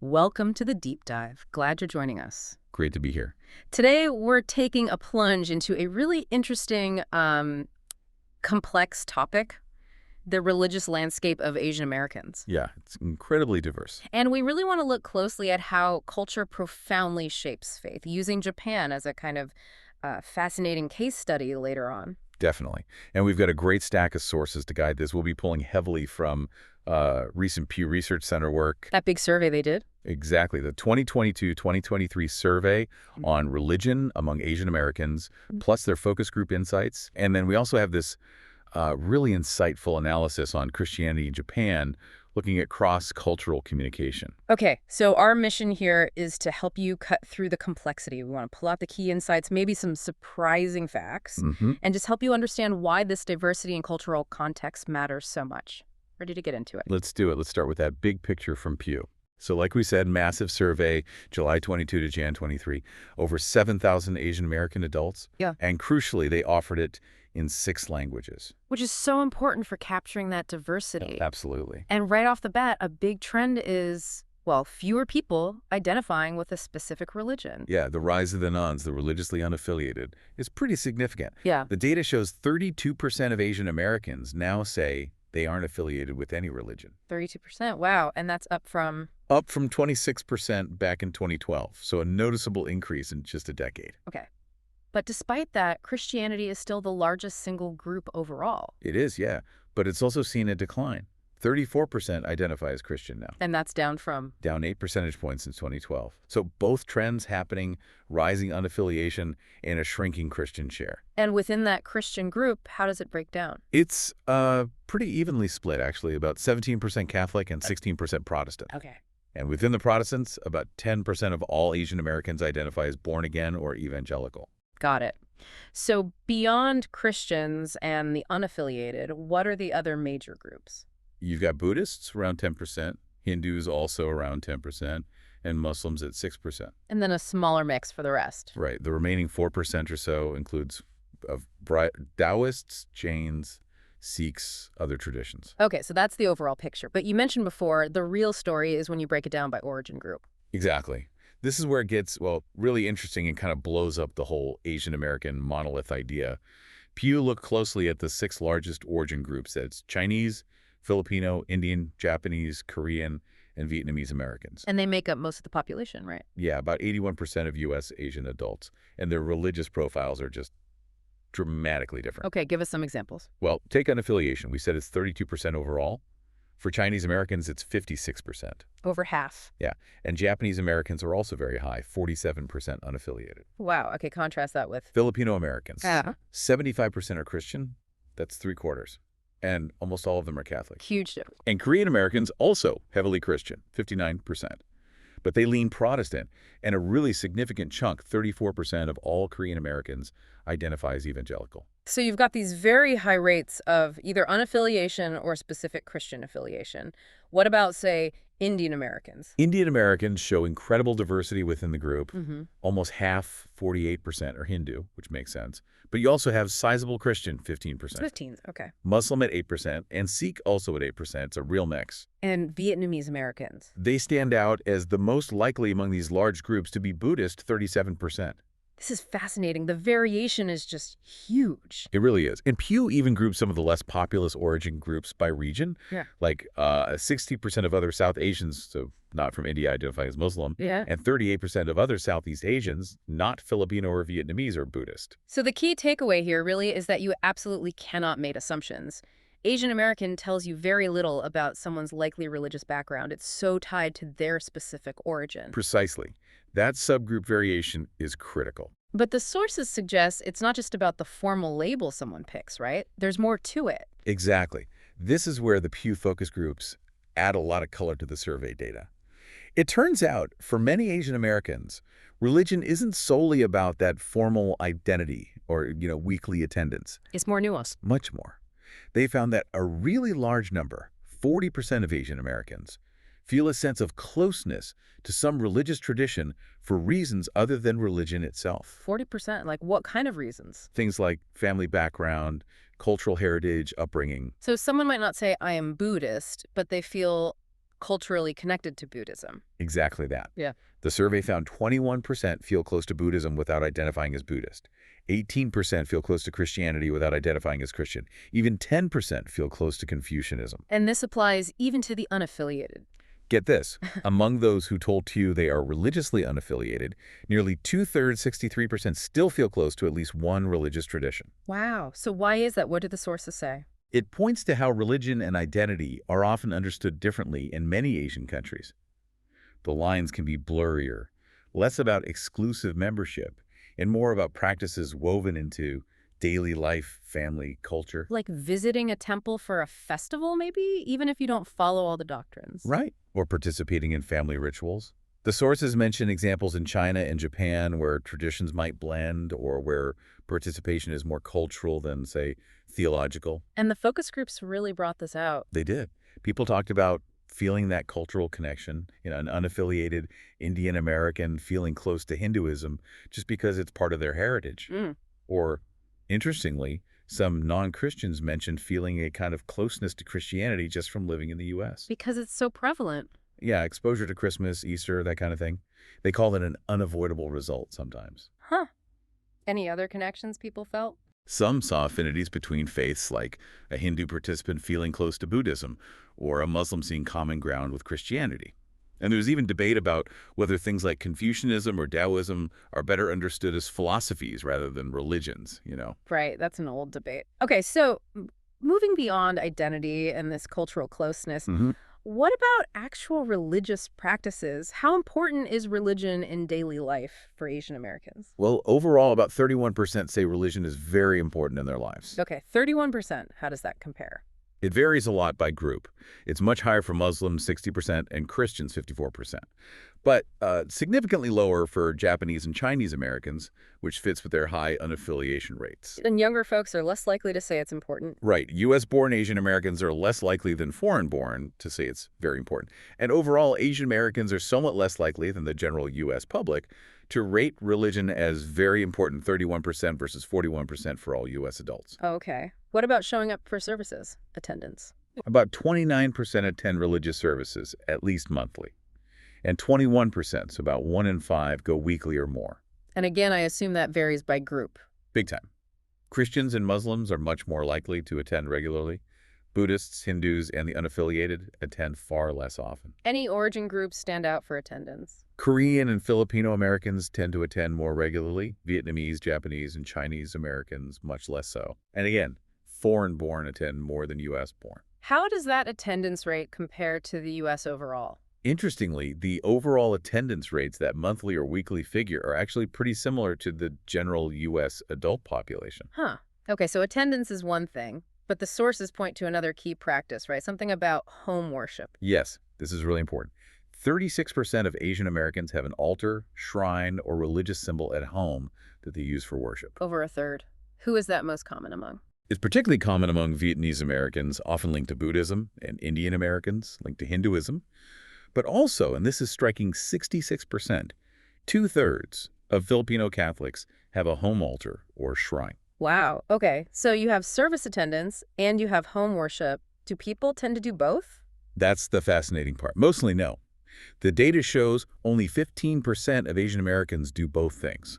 Welcome to the deep dive. Glad you're joining us. Great to be here. Today, we're taking a plunge into a really interesting, complex topic, the religious landscape of Asian Americans. Yeah, it's incredibly diverse. And we really want to look closely at how culture profoundly shapes faith, using Japan as a kind of fascinating case study later on. Definitely. And we've got a great stack of sources to guide this. We'll be pulling heavily from recent Pew Research Center work. That big survey they did? Exactly. The 2022-2023 survey on religion among Asian Americans, plus their focus group insights. And then we also have this really insightful analysis on Christianity in Japan, looking at cross-cultural communication. Okay, so our mission here is to help you cut through the complexity. We want to pull out the key insights, maybe some surprising facts, and just help you understand why this diversity in cultural context matters so much. Ready to get into it? Let's do it. Let's start with that big picture from Pew. So like we said, massive survey, July 22 to Jan 23, over 7,000 Asian American adults. Yeah. And crucially, they offered it in 6 languages. Which is so important for capturing that diversity. Absolutely. And right off the bat, a big trend is, well, fewer people identifying with a specific religion. Yeah, the rise of the nones, the religiously unaffiliated, is pretty significant. Yeah. The data shows 32% of Asian Americans now say they aren't affiliated with any religion. 32%. Wow. And that's up from... Up from 26% back in 2012. So a noticeable increase in just a decade. Okay. But despite that, Christianity is still the largest single group overall. It is, yeah. But it's also seen a decline. 34% identify as Christian now. And that's down from? Down 8 percentage points since 2012. So both trends happening, rising unaffiliation and a shrinking Christian share. And within that Christian group, how does it break down? It's pretty evenly split, actually, about 17% Catholic and 16% Protestant. Okay. And within the Protestants, about 10% of all Asian Americans identify as born again or evangelical. Got it. So beyond Christians and the unaffiliated, what are the other major groups? You've got Buddhists around 10%, Hindus also around 10%, and Muslims at 6%. And then a smaller mix for the rest. Right. The remaining 4% or so includes Taoists, Jains, Sikhs, other traditions. Okay, so that's the overall picture. But you mentioned before, the real story is when you break it down by origin group. Exactly. This is where it gets, well, really interesting and kind of blows up the whole Asian American monolith idea. Pew looked closely at the 6 largest origin groups. That's Chinese, Filipino, Indian, Japanese, Korean, and Vietnamese Americans. And they make up most of the population, right? Yeah, about 81% of U.S. Asian adults. And their religious profiles are just dramatically different. Okay, give us some examples. Well, take unaffiliation. We said it's 32% overall. For Chinese Americans, it's 56%. Over half. Yeah, and Japanese Americans are also very high, 47% unaffiliated. Wow, okay, contrast that with... Filipino Americans, Yeah. 75% are Christian. That's 3/4. And almost all of them are Catholic. Huge difference. And Korean Americans, also heavily Christian, 59%. But they lean Protestant, and a really significant chunk, 34% of all Korean Americans, identify as evangelical. So you've got these very high rates of either unaffiliation or specific Christian affiliation. What about, say, Indian Americans? Indian Americans show incredible diversity within the group. Mm-hmm. Almost half, 48%, are Hindu, which makes sense. But you also have sizable Christian, 15%. 15s, okay. Muslim at 8%, and Sikh also at 8%. It's a real mix. And Vietnamese Americans? They stand out as the most likely among these large groups to be Buddhist, 37%. This is fascinating. The variation is just huge. It really is. And Pew even groups some of the less populous origin groups by region. Yeah. Like 60% of other South Asians, so not from India, identify as Muslim. Yeah. And 38% of other Southeast Asians, not Filipino or Vietnamese, are Buddhist. So the key takeaway here really is that you absolutely cannot make assumptions. Asian American tells you very little about someone's likely religious background. It's so tied to their specific origin. Precisely. That subgroup variation is critical. But the sources suggest it's not just about the formal label someone picks, right? There's more to it. Exactly. This is where the Pew focus groups add a lot of color to the survey data. It turns out, for many Asian Americans, religion isn't solely about that formal identity or, weekly attendance. It's more nuanced. Much more. They found that a really large number, 40% of Asian Americans, feel a sense of closeness to some religious tradition for reasons other than religion itself. 40%? Like what kind of reasons? Things like family background, cultural heritage, upbringing. So someone might not say, I am Buddhist, but they feel culturally connected to Buddhism. Exactly that. Yeah. The survey found 21% feel close to Buddhism without identifying as Buddhist. 18% feel close to Christianity without identifying as Christian. Even 10% feel close to Confucianism. And this applies even to the unaffiliated. Get this, among those who told you they are religiously unaffiliated, nearly two-thirds, 63%, still feel close to at least one religious tradition. Wow. So why is that? What do the sources say? It points to how religion and identity are often understood differently in many Asian countries. The lines can be blurrier, less about exclusive membership, and more about practices woven into daily life, family, culture. Like visiting a temple for a festival, maybe, even if you don't follow all the doctrines. Right. Or participating in family rituals. The sources mention examples in China and Japan where traditions might blend or where participation is more cultural than, say, theological. And the focus groups really brought this out. They did. People talked about feeling that cultural connection, an unaffiliated Indian American feeling close to Hinduism just because it's part of their heritage. Or, interestingly, some non-Christians mentioned feeling a kind of closeness to Christianity just from living in the U.S. Because it's so prevalent. Yeah, exposure to Christmas, Easter, that kind of thing. They call it an unavoidable result sometimes. Huh. Any other connections people felt? Some saw affinities between faiths, like a Hindu participant feeling close to Buddhism, or a Muslim seeing common ground with Christianity. And there was even debate about whether things like Confucianism or Taoism are better understood as philosophies rather than religions, Right, that's an old debate. Okay, so moving beyond identity and this cultural closeness, what about actual religious practices? How important is religion in daily life for Asian Americans? Well, overall, about 31% say religion is very important in their lives. Okay, 31%. How does that compare? It varies a lot by group. It's much higher for Muslims, 60%, and Christians, 54%. But significantly lower for Japanese and Chinese Americans, which fits with their high unaffiliation rates. And younger folks are less likely to say it's important. Right. U.S.-born Asian Americans are less likely than foreign-born to say it's very important. And overall, Asian Americans are somewhat less likely than the general U.S. public to rate religion as very important, 31% versus 41% for all U.S. adults. Okay. What about showing up for services, attendance? About 29% attend religious services, at least monthly. And 21%, so about 1 in 5, go weekly or more. And again, I assume that varies by group. Big time. Christians and Muslims are much more likely to attend regularly. Buddhists, Hindus, and the unaffiliated attend far less often. Any origin groups stand out for attendance? Korean and Filipino Americans tend to attend more regularly. Vietnamese, Japanese, and Chinese Americans much less so. And again, foreign-born attend more than U.S.-born. How does that attendance rate compare to the U.S. overall? Interestingly, the overall attendance rates, that monthly or weekly figure, are actually pretty similar to the general U.S. adult population. Huh. Okay, so attendance is one thing, but the sources point to another key practice, right? Something about home worship. Yes, this is really important. 36% of Asian Americans have an altar, shrine, or religious symbol at home that they use for worship. Over a third. Who is that most common among? It's particularly common among Vietnamese Americans, often linked to Buddhism, and Indian Americans, linked to Hinduism. But also, and this is striking, 66%, two-thirds of Filipino Catholics have a home altar or shrine. Wow. Okay, so you have service attendance and you have home worship. Do people tend to do both? That's the fascinating part. Mostly no. The data shows only 15% of Asian Americans do both things.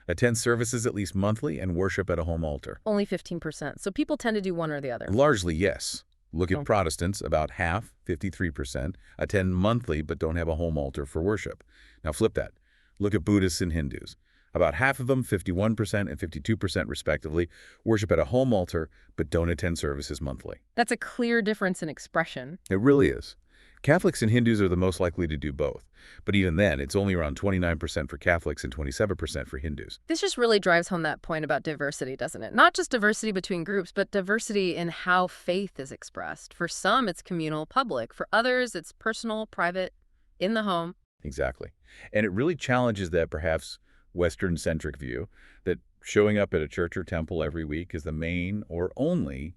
Attend services at least monthly and worship at a home altar. Only 15%. So people tend to do one or the other. Largely, yes. Look at Protestants, about half, 53%, attend monthly but don't have a home altar for worship. Now flip that. Look at Buddhists and Hindus. About half of them, 51% and 52% respectively, worship at a home altar but don't attend services monthly. That's a clear difference in expression. It really is. Catholics and Hindus are the most likely to do both. But even then, it's only around 29% for Catholics and 27% for Hindus. This just really drives home that point about diversity, doesn't it? Not just diversity between groups, but diversity in how faith is expressed. For some, it's communal, public. For others, it's personal, private, in the home. Exactly. And it really challenges that perhaps Western-centric view that showing up at a church or temple every week is the main or only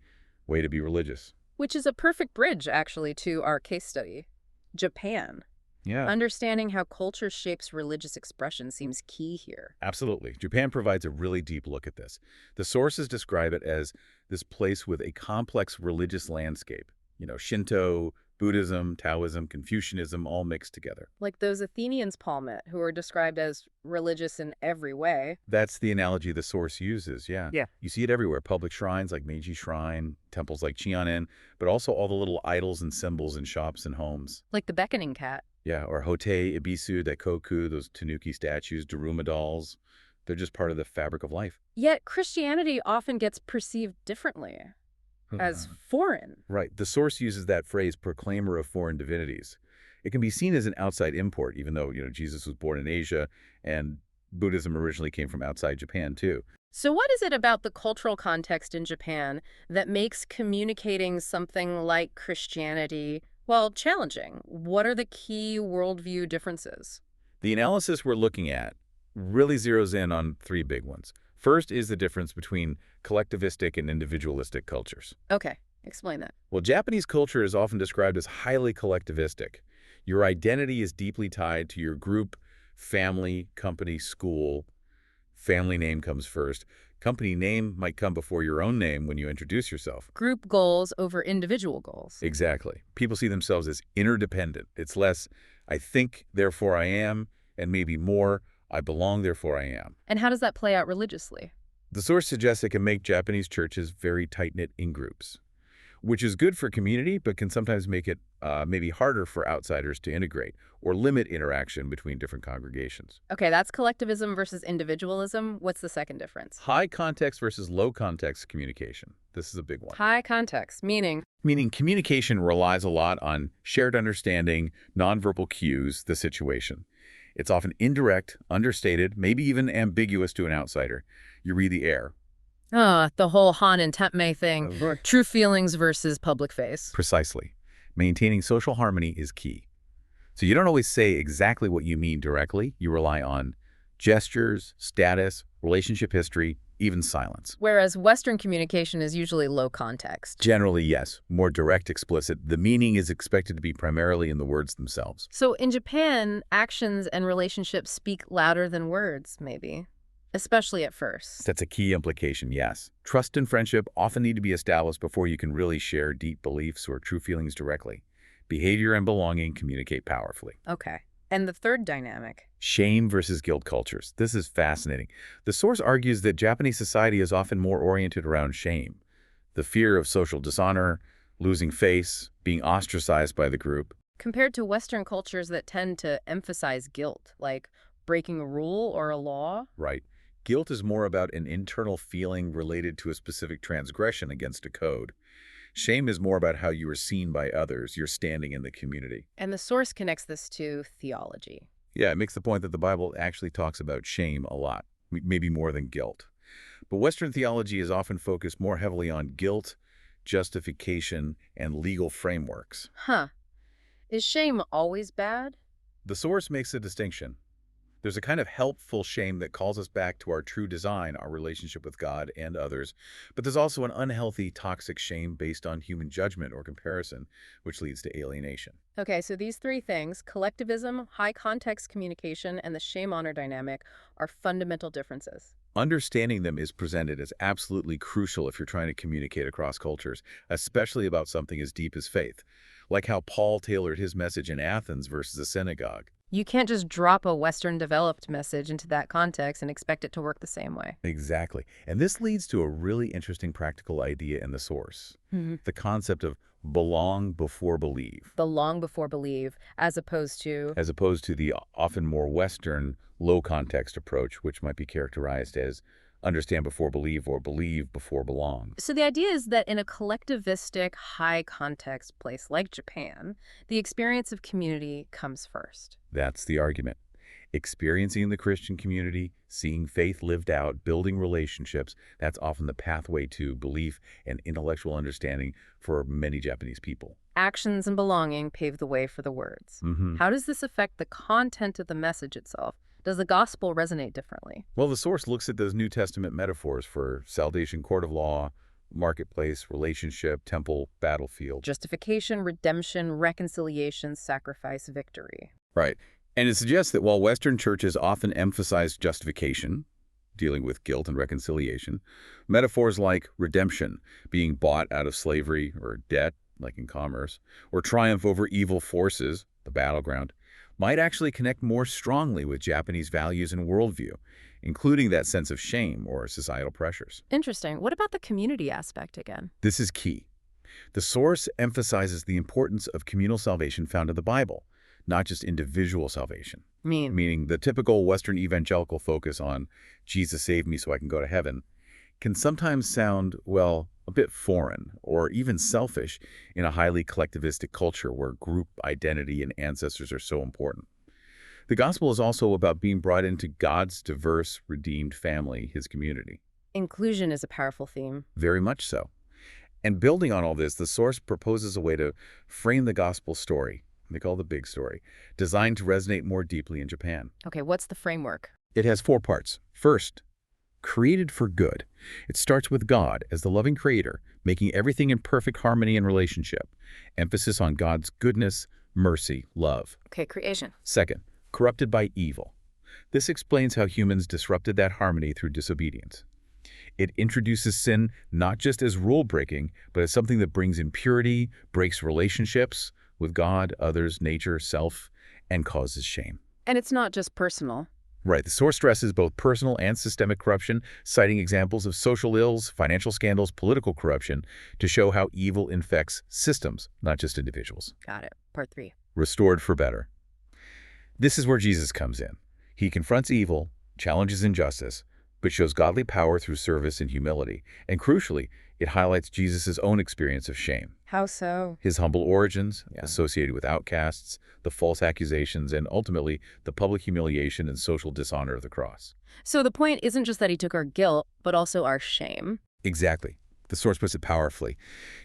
way to be religious. Which is a perfect bridge, actually, to our case study, Japan. Yeah. Understanding how culture shapes religious expression seems key here. Absolutely. Japan provides a really deep look at this. The sources describe it as this place with a complex religious landscape. Shinto, Buddhism, Taoism, Confucianism, all mixed together. Like those Athenians Paul met, who are described as religious in every way. That's the analogy the source uses, yeah. Yeah. You see it everywhere. Public shrines like Meiji Shrine, temples like Chianen, but also all the little idols and symbols in shops and homes. Like the beckoning cat. Yeah, or Hotei, Ibisu, Daikoku, those Tanuki statues, Daruma dolls. They're just part of the fabric of life. Yet Christianity often gets perceived differently, as foreign. Right. The source uses that phrase, proclaimer of foreign divinities. It can be seen as an outside import, even though, Jesus was born in Asia and Buddhism originally came from outside Japan, too. So what is it about the cultural context in Japan that makes communicating something like Christianity, well, challenging? What are the key worldview differences? The analysis we're looking at really zeroes in on three big ones. First is the difference between collectivistic and individualistic cultures. Okay, explain that. Well, Japanese culture is often described as highly collectivistic. Your identity is deeply tied to your group, family, company, school. Family name comes first. Company name might come before your own name when you introduce yourself. Group goals over individual goals. Exactly. People see themselves as interdependent. It's less, I think, therefore I am, and maybe more, I belong, therefore I am. And how does that play out religiously? The source suggests it can make Japanese churches very tight-knit in-groups, which is good for community, but can sometimes make it maybe harder for outsiders to integrate or limit interaction between different congregations. Okay, that's collectivism versus individualism. What's the second difference? High context versus low context communication. This is a big one. High context, meaning? Meaning communication relies a lot on shared understanding, nonverbal cues, the situation. It's often indirect, understated, maybe even ambiguous to an outsider. You read the air. The whole Han and Tempmei thing. True feelings versus public face. Precisely. Maintaining social harmony is key. So you don't always say exactly what you mean directly. You rely on gestures, status, relationship history, even silence. Whereas Western communication is usually low context. Generally, yes. More direct, explicit. The meaning is expected to be primarily in the words themselves. So in Japan, actions and relationships speak louder than words, maybe. Especially at first. That's a key implication, yes. Trust and friendship often need to be established before you can really share deep beliefs or true feelings directly. Behavior and belonging communicate powerfully. Okay. And the third dynamic? Shame versus guilt cultures. This is fascinating. The source argues that Japanese society is often more oriented around shame. The fear of social dishonor, losing face, being ostracized by the group. Compared to Western cultures that tend to emphasize guilt, like breaking a rule or a law? Right. Guilt is more about an internal feeling related to a specific transgression against a code. Shame is more about how you are seen by others, your standing in the community. And the source connects this to theology. Yeah, it makes the point that the Bible actually talks about shame a lot, maybe more than guilt. But Western theology is often focused more heavily on guilt, justification, and legal frameworks. Huh. Is shame always bad? The source makes a distinction. There's a kind of helpful shame that calls us back to our true design, our relationship with God and others. But there's also an unhealthy, toxic shame based on human judgment or comparison, which leads to alienation. Okay, so these three things, collectivism, high context communication, and the shame-honor dynamic, are fundamental differences. Understanding them is presented as absolutely crucial if you're trying to communicate across cultures, especially about something as deep as faith, like how Paul tailored his message in Athens versus a synagogue. You can't just drop a Western-developed message into that context and expect it to work the same way. Exactly. And this leads to a really interesting practical idea in the source. The concept of belong before believe. Belong before believe, as opposed to the often more Western, low-context approach, which might be characterized as understand before believe or believe before belong. So the idea is that in a collectivistic, high-context place like Japan, the experience of community comes first. That's the argument. Experiencing the Christian community, seeing faith lived out, building relationships, that's often the pathway to belief and intellectual understanding for many Japanese people. Actions and belonging pave the way for the words. How does this affect the content of the message itself? Does the gospel resonate differently? Well, the source looks at those New Testament metaphors for salvation, court of law, marketplace, relationship, temple, battlefield. Justification, redemption, reconciliation, sacrifice, victory. Right. And it suggests that while Western churches often emphasize justification, dealing with guilt and reconciliation, metaphors like redemption, being bought out of slavery or debt, like in commerce, or triumph over evil forces, the battleground, might actually connect more strongly with Japanese values and worldview, including that sense of shame or societal pressures. Interesting. What about the community aspect again? This is key. The source emphasizes the importance of communal salvation found in the Bible, not just individual salvation. Meaning the typical Western evangelical focus on Jesus saved me so I can go to heaven can sometimes sound, well, a bit foreign or even selfish in a highly collectivistic culture where group identity and ancestors are so important. The gospel is also about being brought into God's diverse, redeemed family, his community. Inclusion is a powerful theme. Very much so. And building on all this, the source proposes a way to frame the gospel story, they call it the big story, designed to resonate more deeply in Japan. Okay, what's the framework? It has 4 parts. First, created for good. It starts with God as the loving creator, making everything in perfect harmony and relationship. Emphasis on God's goodness, mercy, love. Okay, creation. Second, corrupted by evil. This explains how humans disrupted that harmony through disobedience. It introduces sin not just as rule-breaking, but as something that brings impurity, breaks relationships with God, others, nature, self, and causes shame. And it's not just personal. Right. The source stresses both personal and systemic corruption, citing examples of social ills, financial scandals, political corruption, to show how evil infects systems, not just individuals. Got it. Part 3. Restored for better. This is where Jesus comes in. He confronts evil, challenges injustice, but shows godly power through service and humility. And crucially, it highlights Jesus' own experience of shame. How so? His humble origins, associated with outcasts, the false accusations, and ultimately the public humiliation and social dishonor of the cross. So the point isn't just that he took our guilt, but also our shame. Exactly. The source puts it powerfully.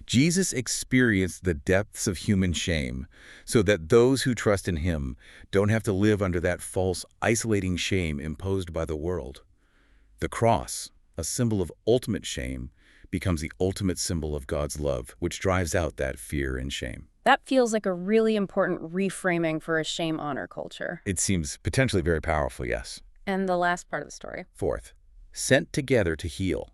Jesus experienced the depths of human shame so that those who trust in him don't have to live under that false, isolating shame imposed by the world. The cross, a symbol of ultimate shame, becomes the ultimate symbol of God's love, which drives out that fear and shame. That feels like a really important reframing for a shame-honor culture. It seems potentially very powerful, yes. And the last part of the story. Fourth, sent together to heal.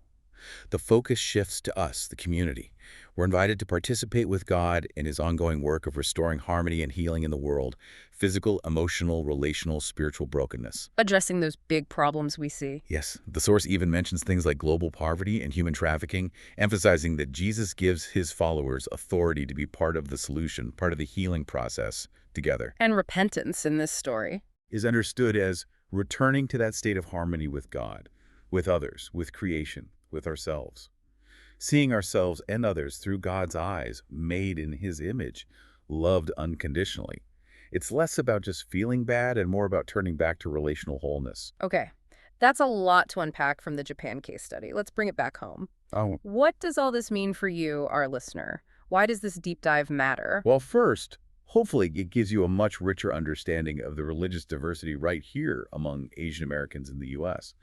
The focus shifts to us, the community. We're invited to participate with God in his ongoing work of restoring harmony and healing in the world, physical, emotional, relational, spiritual brokenness. Addressing those big problems we see. Yes, the source even mentions things like global poverty and human trafficking, emphasizing that Jesus gives his followers authority to be part of the solution, part of the healing process together. And repentance in this story is understood as returning to that state of harmony with God, with others, with creation, with ourselves. Seeing ourselves and others through God's eyes, made in his image, loved unconditionally. It's less about just feeling bad and more about turning back to relational wholeness. Okay, that's a lot to unpack from the Japan case study. Let's bring it back home. What does all this mean for you, our listener? Why does this deep dive matter? Well, first, hopefully it gives you a much richer understanding of the religious diversity right here among Asian Americans in the U.S.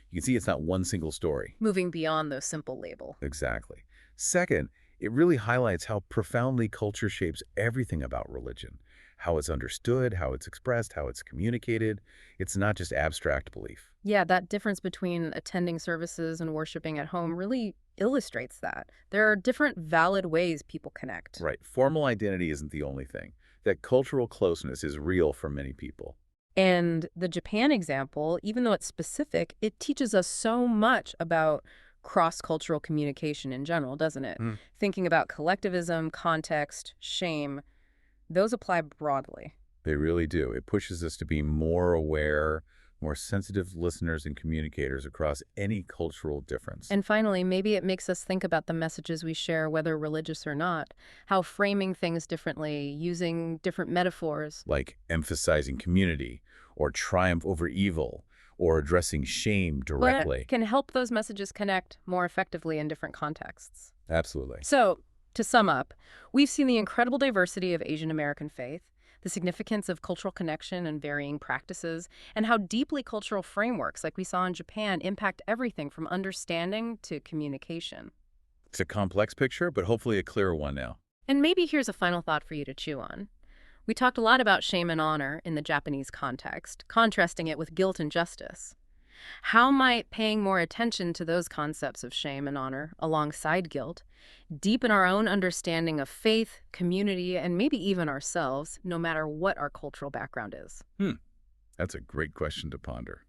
You can see it's not one single story. Moving beyond those simple labels. Exactly. Second, it really highlights how profoundly culture shapes everything about religion, how it's understood, how it's expressed, how it's communicated. It's not just abstract belief. Yeah, that difference between attending services and worshiping at home really illustrates that. There are different valid ways people connect. Right. Formal identity isn't the only thing. That cultural closeness is real for many people. And the Japan example, even though it's specific, it teaches us so much about cross-cultural communication in general, doesn't it? Thinking about collectivism, context, shame, those apply broadly. They really do. It pushes us to be more aware, more sensitive listeners and communicators across any cultural difference. And finally, maybe it makes us think about the messages we share, whether religious or not, how framing things differently, using different metaphors. Like emphasizing community, or triumph over evil, or addressing shame directly. But can help those messages connect more effectively in different contexts. Absolutely. So, to sum up, we've seen the incredible diversity of Asian American faith, the significance of cultural connection and varying practices, and how deeply cultural frameworks, like we saw in Japan, impact everything from understanding to communication. It's a complex picture, but hopefully a clearer one now. And maybe here's a final thought for you to chew on. We talked a lot about shame and honor in the Japanese context, contrasting it with guilt and justice. How might paying more attention to those concepts of shame and honor alongside guilt deepen our own understanding of faith, community, and maybe even ourselves, no matter what our cultural background is? That's a great question to ponder.